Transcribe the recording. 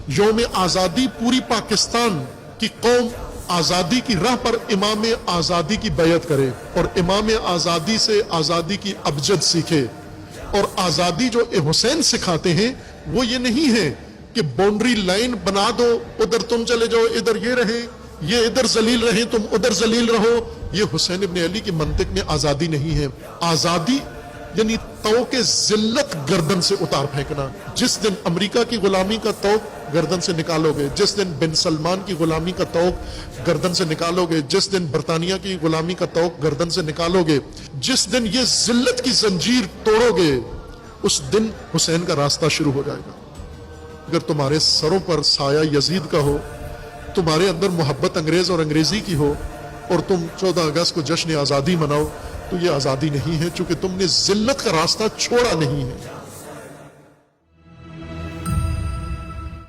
یوم آزادی پوری پاکستان کی قوم آزادی کی راہ پر امام آزادی کی بیعت کرے اور امام آزادی سے آزادی کی ابجد سیکھے. اور آزادی جو حسین سکھاتے ہیں وہ یہ نہیں ہے کہ باؤنڈری لائن بنا دو، ادھر تم چلے جاؤ، ادھر یہ رہے، یہ ادھر ذلیل رہے، تم ادھر ذلیل رہو. یہ حسین ابن علی کی منطق میں آزادی نہیں ہے. آزادی یعنی توق ذلت گردن سے اتار پھینکنا. جس دن امریکہ کی غلامی کا توق گردن سے نکالو گے، جس دن بن سلمان کی غلامی کا توق گردن سے نکالو گے، جس دن برطانیہ کی غلامی کا توق گردن سے نکالو گے، جس دن یہ ذلت کی زنجیر توڑو گے، اس دن حسین کا راستہ شروع ہو جائے گا. اگر تمہارے سروں پر سایہ یزید کا ہو، تمہارے اندر محبت انگریز اور انگریزی کی ہو، اور تم 14 اگست کو جشن آزادی مناؤ، تو یہ آزادی نہیں ہے، چونکہ تم نے ذلت کا راستہ چھوڑا نہیں ہے.